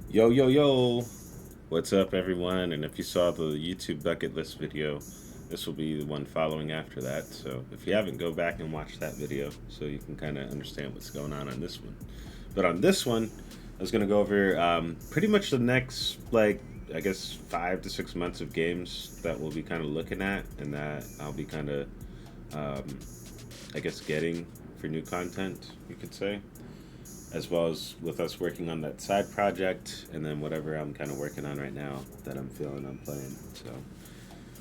Yo, yo, yo! What's up, everyone? And if you saw the YouTube bucket list video, this will be the one following after that. So if you haven't, go back and watch that video so you can kind of understand what's going on this one. But on this one, I was going to go over pretty much the next, like, I guess 5 to 6 months of games that we'll be kind of looking at and that I'll be kind of, um, I guess, getting for new content, you could say, as well as with us working on that side project and then whatever I'm kind of working on right now that I'm feeling I'm playing. So,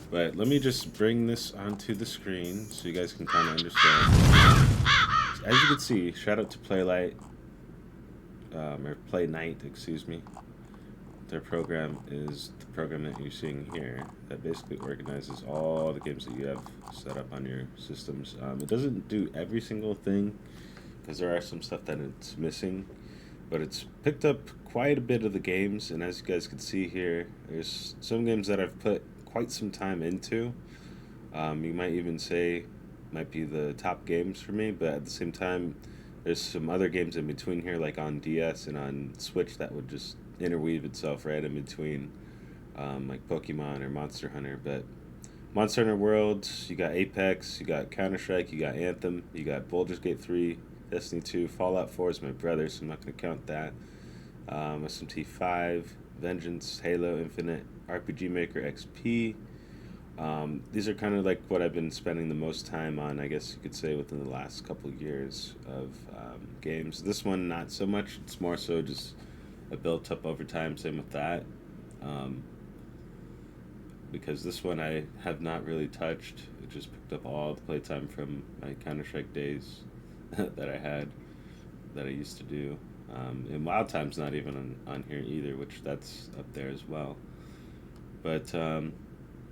but let me just bring this onto the screen so you guys can kind of understand. As you can see, shout out to Playlight, or Play Night, excuse me. Their program is the program that you're seeing here that basically organizes all the games that you have set up on your systems. It doesn't do every single thing because there are some stuff that it's missing, but it's picked up quite a bit of the games. And as you guys can see here, there's some games that I've put quite some time into. You might even say might be the top games for me, but at the same time, there's some other games in between here, like on DS and on Switch, that would just interweave itself right in between, like Pokemon or Monster Hunter. But Monster Hunter World, you got Apex, you got Counter Strike, you got Anthem, you got Baldur's Gate 3, Destiny 2, Fallout 4 is my brother, so I'm not going to count that. SMT 5, Vengeance, Halo Infinite, RPG Maker XP. These are kind of like what I've been spending the most time on, I guess you could say, within the last couple years of games. This one, not so much. It's more so just a built up over time. Same with that. Um, because this one I have not really touched. It just picked up all the playtime from my Counter Strike days that I had, that I used to do. And Wild Time's not even on here either, which that's up there as well. But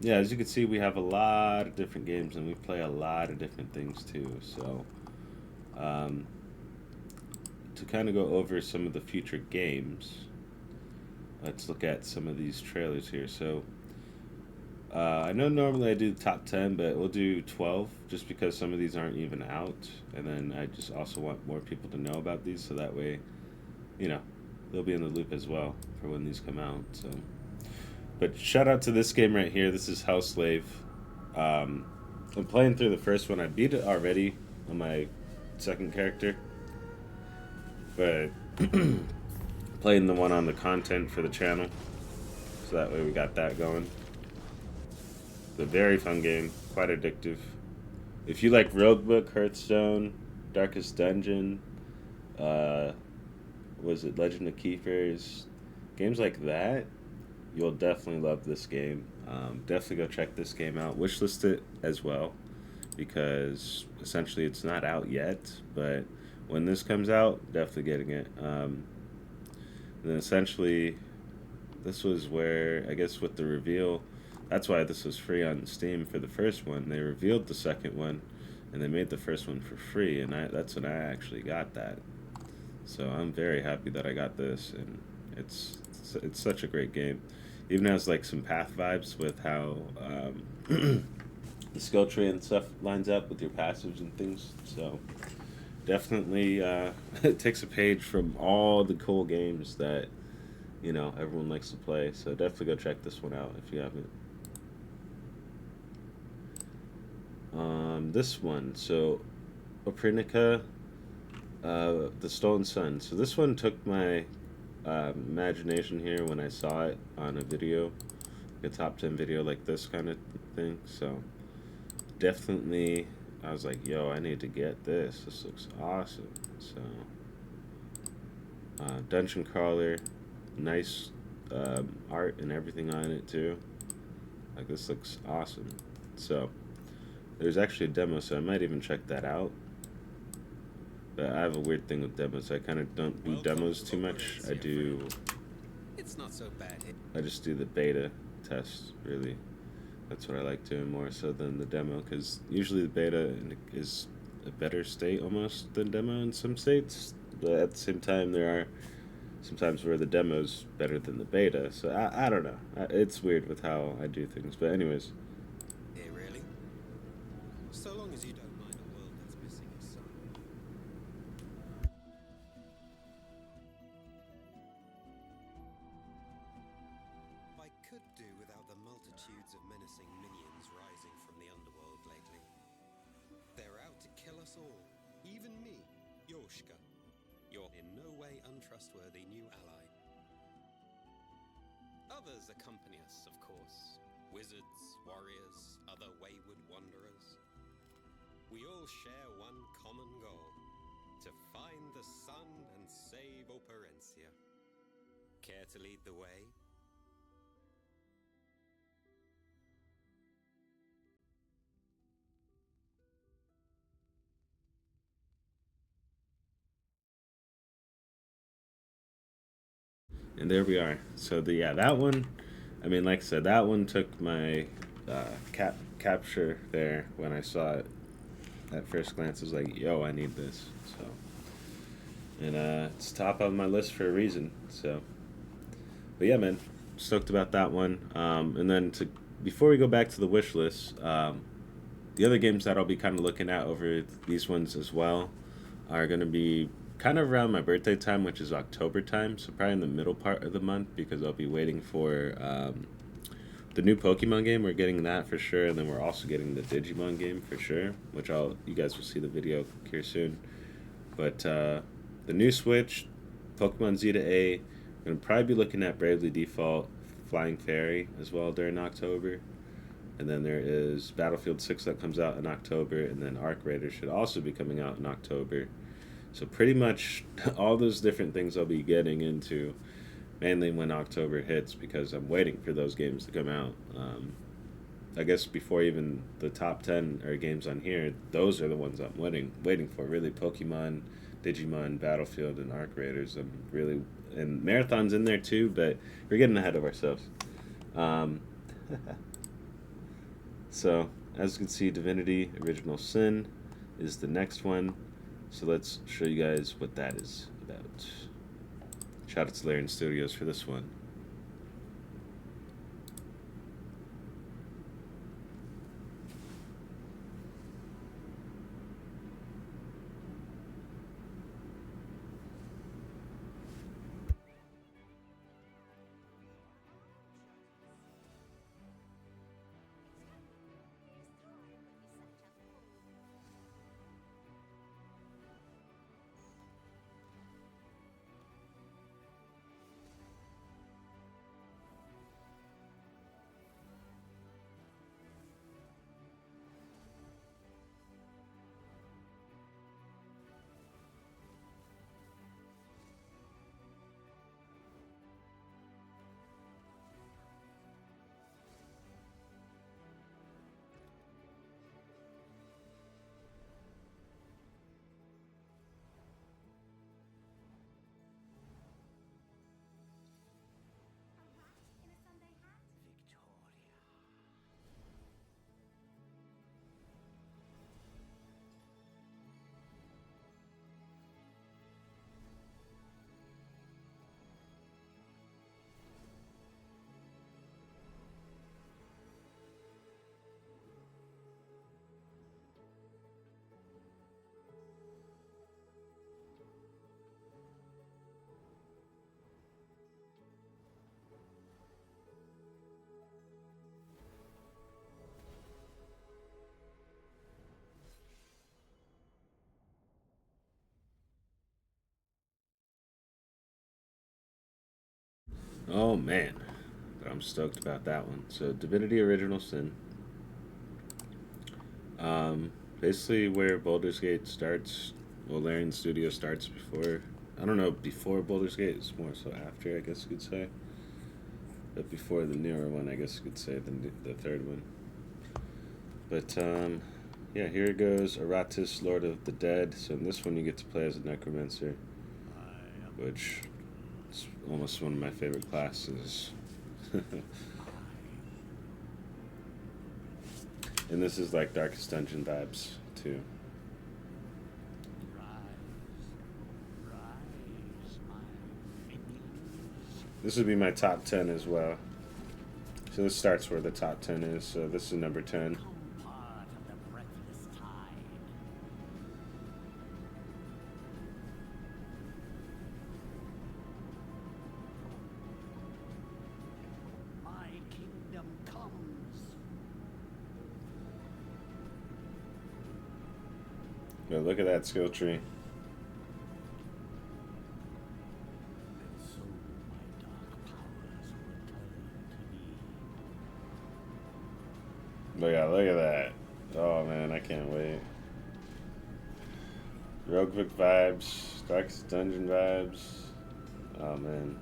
yeah, as you can see, we have a lot of different games and we play a lot of different things too. So um, to kind of go over some of the future games, let's look at some of these trailers here. So I know normally I do the top 10, but we'll do 12 just because some of these aren't even out. And then I just also want more people to know about these so that way, you know, they'll be in the loop as well for when these come out. So, but shout out to this game right here. This is HELLSLAVE. Um, I'm playing through the first one. I beat it already on my second character, but playing the one on the content for the channel. So that way we got that going. It's a very fun game, quite addictive. If you like Roguebook, Hearthstone, Darkest Dungeon, uh, was it Legend of Keepers, games like that, you'll definitely love this game. Definitely go check this game out. Wishlist it as well because essentially it's not out yet, but when this comes out, definitely getting it. And then essentially, this was where, I guess, with the reveal, that's why this was free on Steam for the first one. They revealed the second one, and they made the first one for free, and that's when I actually got that. So I'm very happy that I got this, and it's such a great game. Even has like some path vibes with how the skill tree and stuff lines up with your passives and things. So definitely it takes a page from all the cool games that everyone likes to play. So definitely go check this one out if you haven't. This one, so Operencia, the Stolen Sun. So this one took my imagination here when I saw it on a video, a top 10 video like this kind of thing. So definitely, I was like, yo, I need to get this. This looks awesome. So dungeon crawler, nice art and everything on it too. Like, this looks awesome. So there's actually a demo, so I might even check that out. But I have a weird thing with demos. I kind of don't do demos too much. It's not so bad. I just do the beta test, really. That's what I like doing more so than the demo, because usually the beta is a better state almost than demo in some states. But at the same time, there are sometimes where the demo's better than the beta. So I don't know. It's weird with how I do things. But anyways. Here, really? So long as you don't mind a world that's missing a son. could do without the multitudes of menacing minions rising from the underworld lately. They're out to kill us all, even me, Yoshka, your in no way untrustworthy new ally. Others accompany us, of course. Wizards, warriors, other wayward wanderers. We all share one common goal: to find the sun and save Operencia. Care to lead the way? And there we are. So that one, I mean, like I said, that one took my capture there when I saw it at first glance. I was like, yo, I need this. So, and it's top of my list for a reason. So, but yeah, man, stoked about that one. And then before we go back to the wish list, the other games that I'll be kind of looking at over these ones as well are going to be kind of around my birthday time, which is October time, so probably in the middle part of the month, because I'll be waiting for the new Pokemon game. We're getting that for sure, and then we're also getting the Digimon game for sure, which you guys will see the video here soon. But the new Switch, Pokemon Z to A, I'm going to probably be looking at Bravely Default, Flying Fairy as well during October. And then there is Battlefield 6 that comes out in October, and then Arc Raiders should also be coming out in October. So pretty much all those different things I'll be getting into mainly when October hits, because I'm waiting for those games to come out. I guess before even the top 10 are games on here, those are the ones I'm waiting for, really. Pokemon, Digimon, Battlefield, and Arc Raiders. And Marathon's in there too, but we're getting ahead of ourselves. So, as you can see, Divinity Original Sin is the next one. So let's show you guys what that is about. Shout out to Larian Studios for this one. Oh man, I'm stoked about that one. So Divinity Original Sin. Basically where Baldur's Gate starts, well, Larian Studio starts before, I don't know, before Baldur's Gate, it's more so after, I guess you could say. But before the newer one, I guess you could say, the third one. But, yeah, here it goes, Iratus, Lord of the Dead. So in this one you get to play as a Necromancer, which is almost one of my favorite classes. And this is like Darkest Dungeon vibes, too. This would be my top 10 as well. So this starts where the top 10 is, so this is number 10. But look at that skill tree. Look at that. Oh man, I can't wait. Roguevic vibes, Darkest Dungeon vibes. Oh man.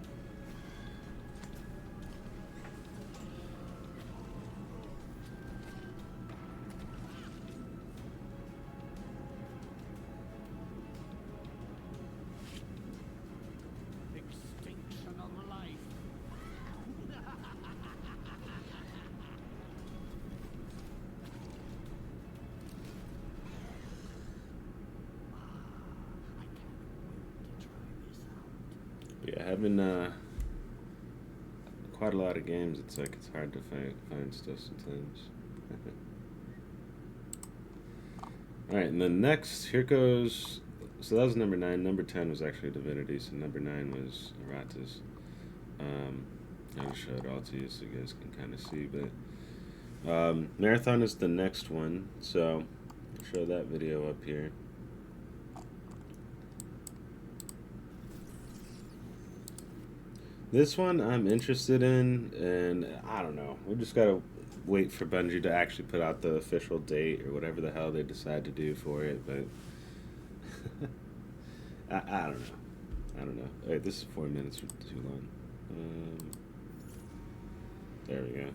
Extinction of life. Yeah, having quite a lot of games, it's like it's hard to find stuff sometimes. Alright, and then next, here goes, so that was number 9. Number 10 was actually Divinity, so number 9 was Iratus. I'll show it all to you so you guys can kind of see, but Marathon is the next one, so I'll show that video up here. This one I'm interested in, and I don't know. We just gotta wait for Bungie to actually put out the official date or whatever the hell they decide to do for it. But I don't know. I don't know. Wait, this is 4 minutes too long. There we go.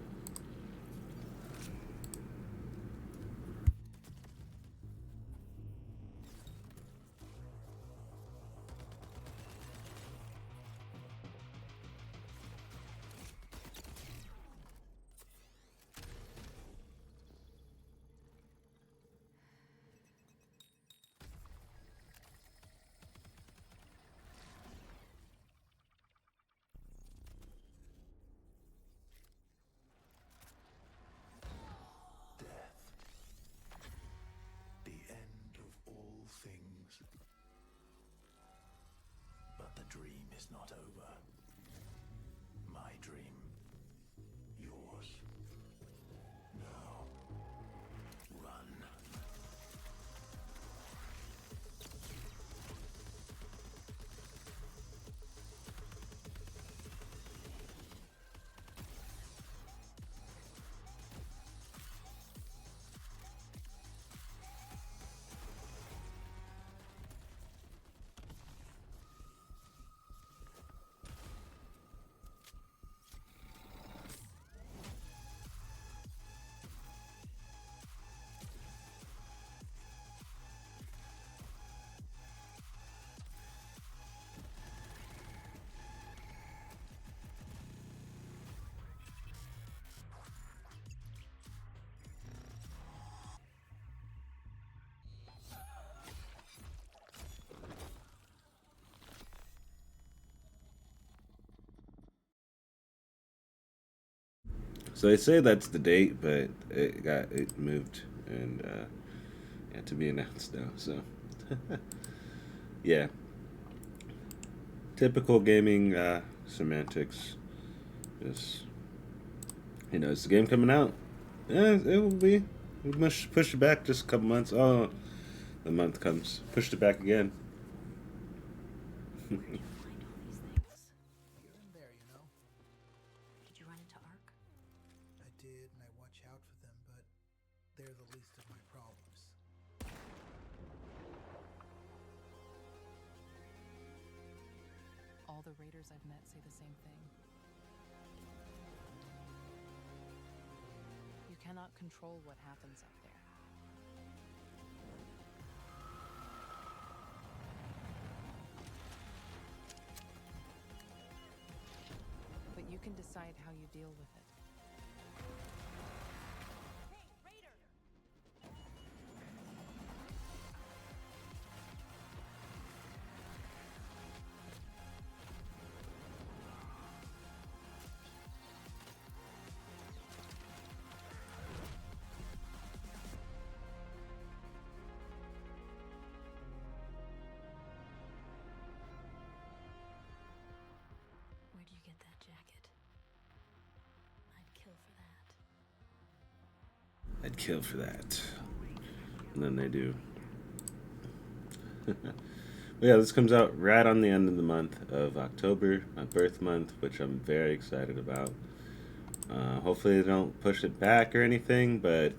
Dream is not over. My dream. Yours. Now. Run. So they say that's the date, but it moved and yeah, to be announced now. So yeah, typical gaming semantics. Just is the game coming out? Yeah, it will be. We must push it back just a couple months. Oh, the month comes. Pushed it back again. They're the least of my problems. All the raiders I've met say the same thing. You cannot control what happens up there. But you can decide how you deal with it. Where'd you get that jacket? I'd kill for that. I'd kill for that. And then they do. But yeah, this comes out right on the end of the month of October, my birth month, which I'm very excited about. Hopefully they don't push it back or anything, but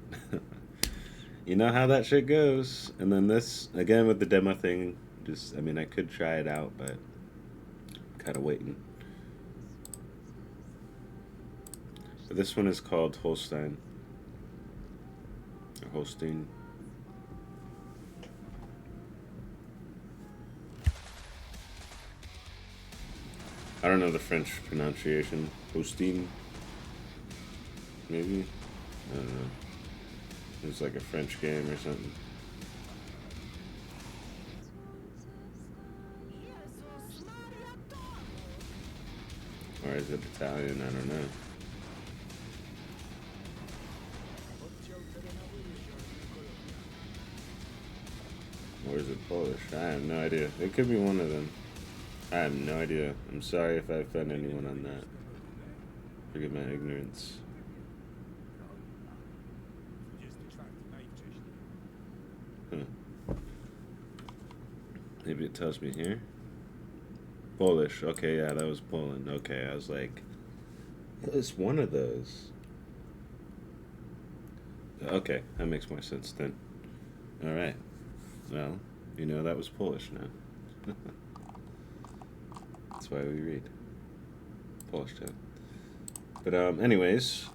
you know how that shit goes. And then this, again with the demo thing, just, I mean, I could try it out, but I'm kind of waiting. But this one is called Holstin. Or Holstin. I don't know the French pronunciation. Holstin. Maybe? I don't know. It's like a French game or something. Or is it Italian? I don't know. Or is it Polish? I have no idea. It could be one of them. I have no idea. I'm sorry if I offend anyone on that. Forgive my ignorance. Huh. Maybe it tells me here. Polish. Okay, yeah, that was Poland. Okay, I was like, it's one of those. Okay, that makes more sense then. Alright. Well, you know that was Polish now. That's why we read Polish too. But anyways,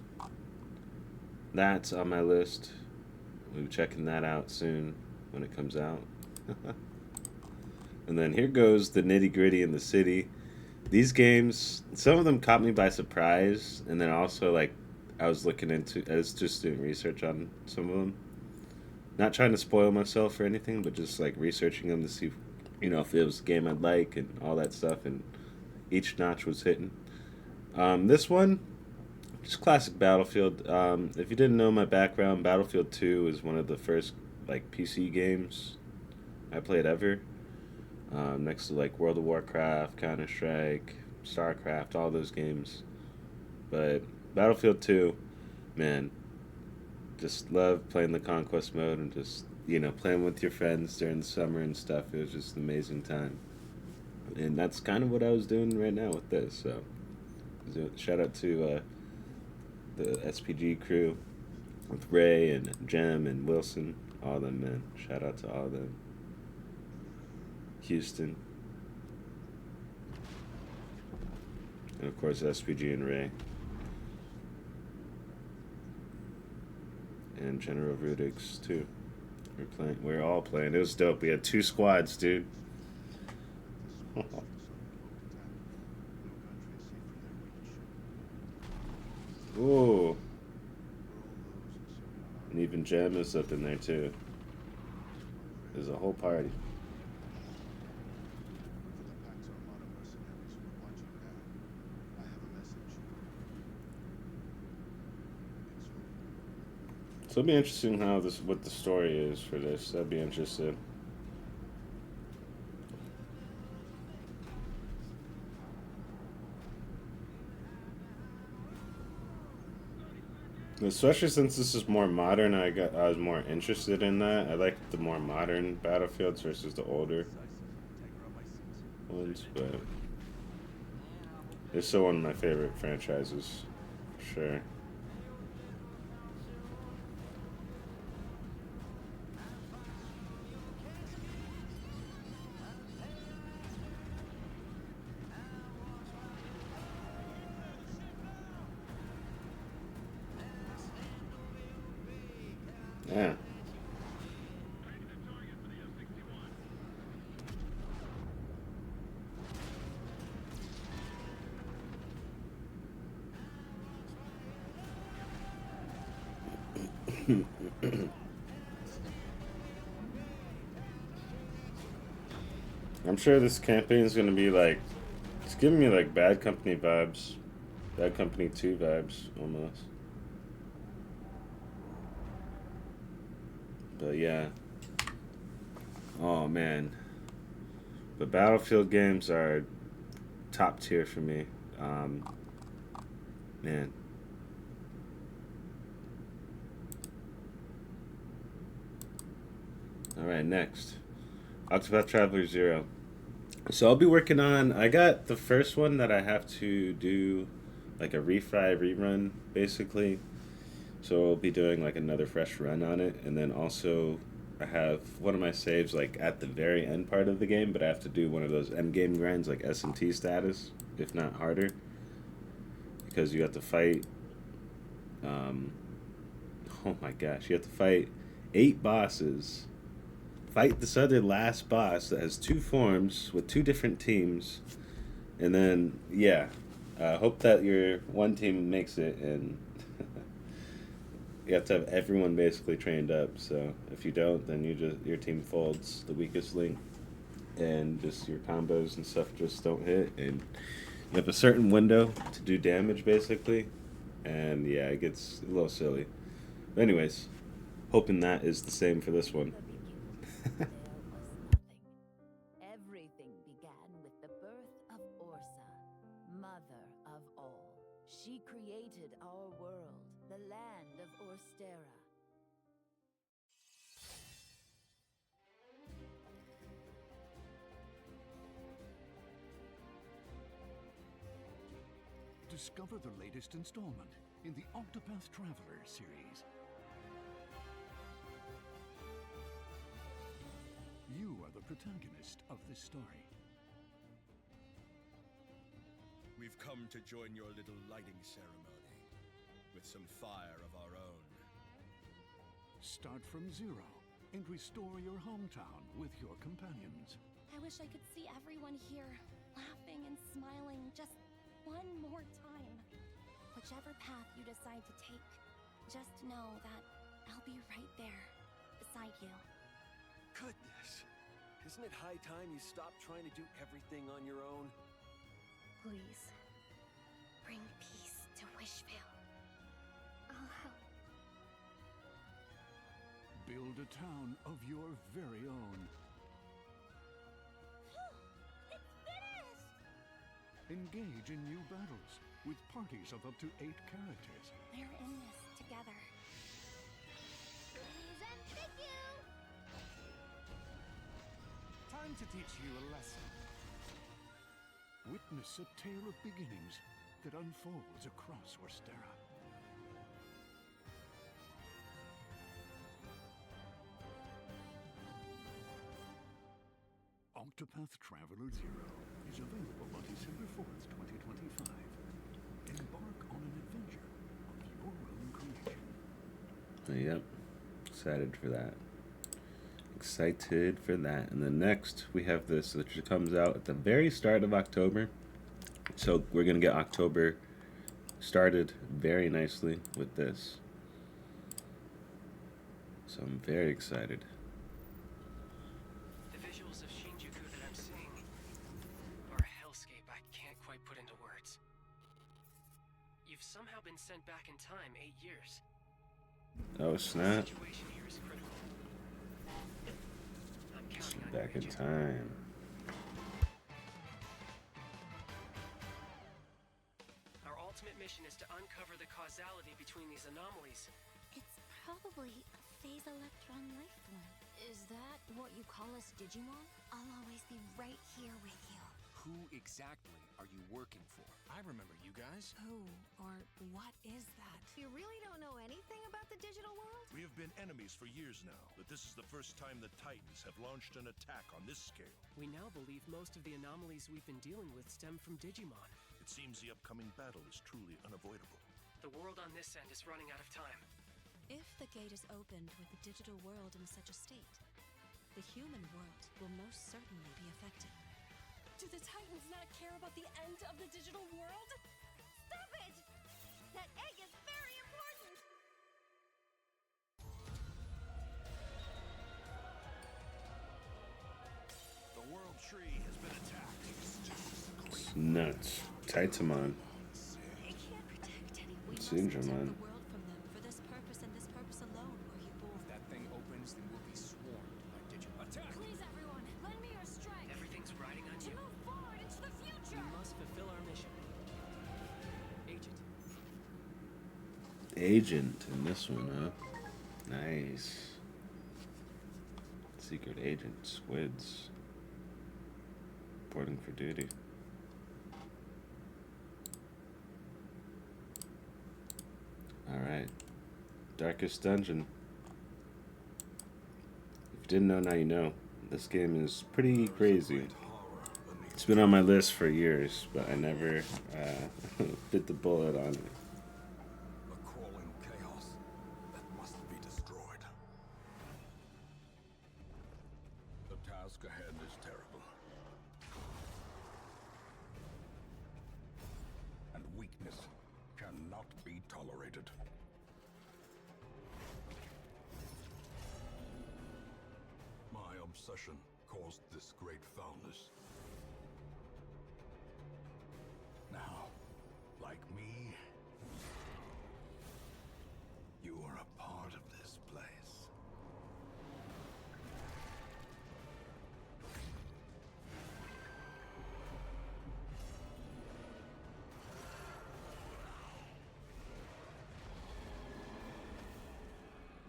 that's on my list. We'll be checking that out soon when it comes out. And then here goes the nitty gritty in the city. These games, some of them caught me by surprise, and then also like I was just doing research on some of them. Not trying to spoil myself or anything, but just like researching them to see, you know, if it was a game I'd like and all that stuff, and each notch was hitting. This one, just classic Battlefield. If you didn't know my background, Battlefield 2 is one of the first like PC games I played ever. Next to like World of Warcraft, Counter-Strike, StarCraft, all those games. But Battlefield 2, man, just love playing the Conquest mode and just, you know, playing with your friends during the summer and stuff. It was just an amazing time. And that's kind of what I was doing right now with this. So, shout out to the SPG crew with Ray and Jem and Wilson. All of them, man. Shout out to all of them. Houston. And of course, SPG and Ray. And General Rudix too. We're all playing. It was dope. We had 2 squads, dude. Ooh. And even Jem is up in there too. There's a whole party. So it'll be interesting what the story is for this. I'd be interested. Especially since this is more modern, I was more interested in that. I like the more modern Battlefields versus the older ones, but it's still one of my favorite franchises, for sure. Yeah. I'm sure this campaign is going to be like, it's giving me like Bad Company vibes. Bad Company 2 vibes, almost. But yeah. Oh man. The Battlefield games are top tier for me. Man. Alright, next. Octopath Traveler 0. So I'll be working on. I got the first one that I have to do, like a refry rerun, basically. So I'll be doing like another fresh run on it, and then also I have one of my saves like at the very end part of the game, but I have to do one of those end game grinds like S&T status, if not harder, because you have to fight. Oh my gosh, you have to fight 8 bosses. Fight this other last boss that has 2 forms with 2 different teams, and then yeah, hope that your one team makes it and. You have to have everyone basically trained up. So if you don't, then your team folds, the weakest link, and just your combos and stuff just don't hit. And you have a certain window to do damage basically, and yeah, it gets a little silly. But anyways, hoping that is the same for this one. There was nothing. Everything began with the birth of Orsa, mother of all. She created our world, the land of Orstera. Discover the latest installment in the Octopath Traveler series. You are the protagonist of this story. We've come to join your little lighting ceremony with some fire of our own. Start from zero and restore your hometown with your companions. I wish I could see everyone here, laughing and smiling just one more time. Whichever path you decide to take, just know that I'll be right there, beside you. Goodness! Isn't it high time you stopped trying to do everything on your own? Please, bring peace to Wishville. I'll help. Build a town of your very own. It's finished! Engage in new battles with parties of up to 8 characters. We're in this together. Please and thank you! Time to teach you a lesson. Witness a tale of beginnings that unfolds across Orstera. Octopath Traveler 0 is available on December 4th, 2025. Embark on an adventure of your own creation. Yep, excited for that. Excited for that. And then next we have this, which comes out at the very start of October. So we're gonna get October started very nicely with this. So I'm very excited. The visuals of Shinjuku that I'm seeing are a hellscape I can't quite put into words. You've somehow been sent back in time 8 years. Oh snap. The situation here is critical. I'm counting on Back you, in Agent. time. Our ultimate mission is to uncover the causality between these anomalies. It's probably a phase electron life form. Is that what you call us Digimon? I'll always be right here with you. Who exactly are you working for? I remember you guys. Who or what is that? You really don't know anything about the digital world? We have been enemies for years now, but this is the first time the Titans have launched an attack on this scale. We now believe most of the anomalies we've been dealing with stem from Digimon. It seems the upcoming battle is truly unavoidable. The world on this end is running out of time. If the gate is opened with the digital world in such a state, the human world will most certainly be affected. Do the Titans not care about the end of the digital world? Stop it! That egg is very important! The world tree has been attacked. It's nuts. Titamon. They can't protect any. We must Syndrome, protect man. the world from them for this purpose and this purpose alone, were you born. If that thing opens, then we'll be swarmed by Digimon. Attack! Please, everyone, lend me your strength Everything's riding on to you. move forward into the We future! must fulfill our mission. Agent. Agent in this one, huh? Nice. Let's Secret Agent SQUIDZz. Reporting for duty. Alright. Darkest Dungeon. If you didn't know, now you know. This game is pretty crazy. It's been on my list for years, but I never bit the bullet on it. A crawling chaos that must be destroyed. The task ahead is terrible. And weakness cannot be tolerated. My obsession caused this great foulness. Now, like me, you are a part of this place.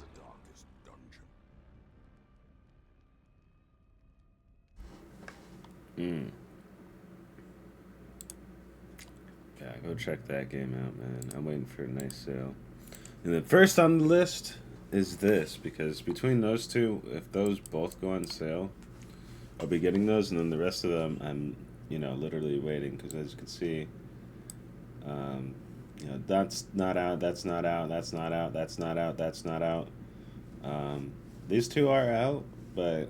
The darkest dungeon. Yeah, go check that game out, man. I'm waiting for a nice sale. And then first on the list is this, because between those two, if those both go on sale, I'll be getting those, and then the rest of them, I'm, you know, literally waiting, because as you can see, you know, that's not out, that's not out, that's not out, that's not out, that's not out. These two are out, but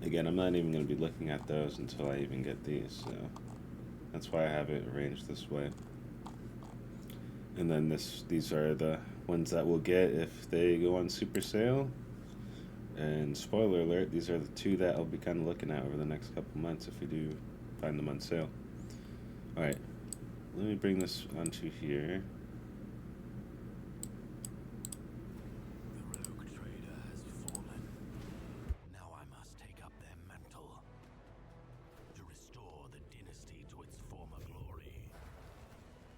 again, I'm not even going to be looking at those until I even get these, so that's why I have it arranged this way. And then these are the ones that we'll get if they go on super sale. And spoiler alert, these are the two that I'll be kind of looking at over the next couple months if we do find them on sale. Alright, let me bring this onto here. The rogue trader has fallen. Now I must take up their mantle to restore the dynasty to its former glory,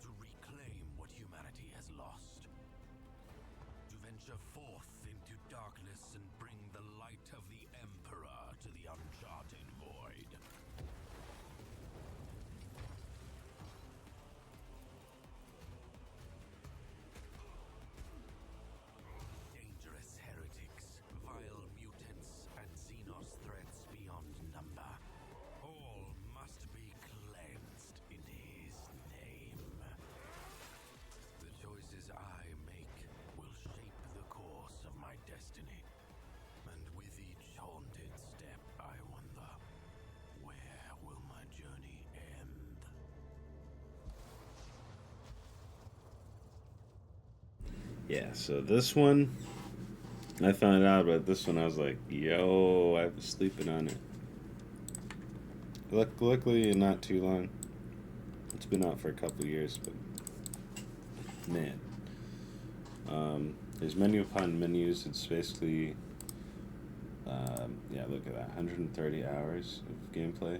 to reclaim what humanity has lost, to venture forth into darkness and bring the light of the Emperor to the uncharted void. Dangerous heretics, vile mutants, and Xenos threats beyond number. All must be cleansed in his name. The choices I make will shape the course of my destiny. And with each haunted step, I wonder, where will my journey end? Yeah, so this one, I found out about this one, I was like, yo, I was sleeping on it. Luckily, not too long. It's been out for a couple years, but man. There's menu upon menus. It's basically, yeah, look at that, 130 hours of gameplay.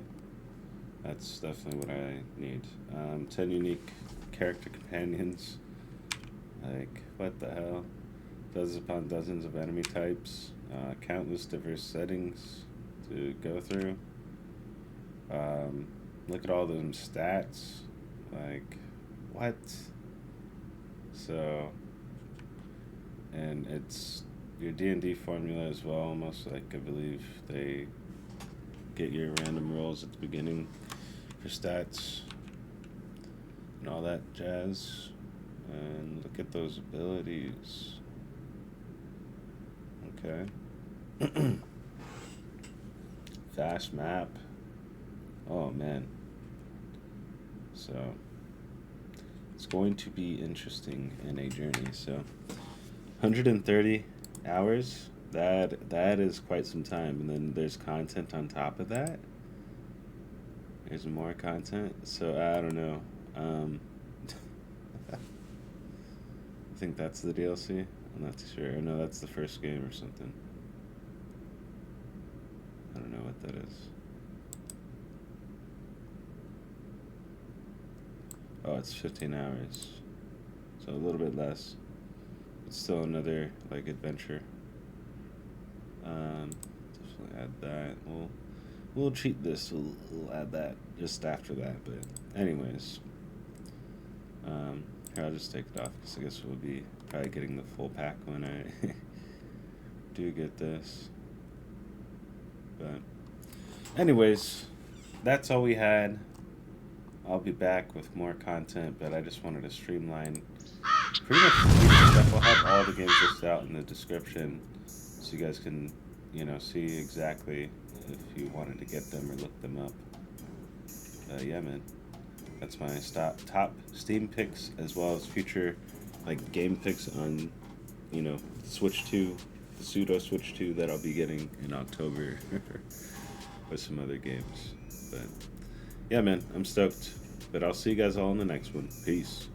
That's definitely what I need. 10 unique character companions. Like, what the hell? Dozens upon dozens of enemy types. Countless diverse settings to go through. Look at all them stats. Like, what? So, and it's your D&D formula as well, almost. Like, I believe they get your random rolls at the beginning for stats and all that jazz. And look at those abilities. Okay. Fast map. Oh man. So it's going to be interesting in a journey. So 130 hours. That is quite some time. And then there's content on top of that. There's more content. So I don't know. I think that's the DLC. I'm not too sure. Or no, that's the first game or something. I don't know what that is. Oh, it's 15 hours. So a little bit less. It's still another, like, adventure. definitely add that. We'll cheat this. We'll add that just after that. But anyways, here, I'll just take it off because I guess we'll be probably getting the full pack when I do get this. But anyways, that's all we had. I'll be back with more content, but I just wanted to streamline pretty much stuff. I'll have all the games listed out in the description so you guys can, you know, see exactly if you wanted to get them or look them up. Yeah, man. That's my top Steam picks, as well as future like game picks on, you know, Switch 2, the pseudo Switch 2 that I'll be getting in October with some other games. But yeah, man, I'm stoked. But I'll see you guys all in the next one. Peace.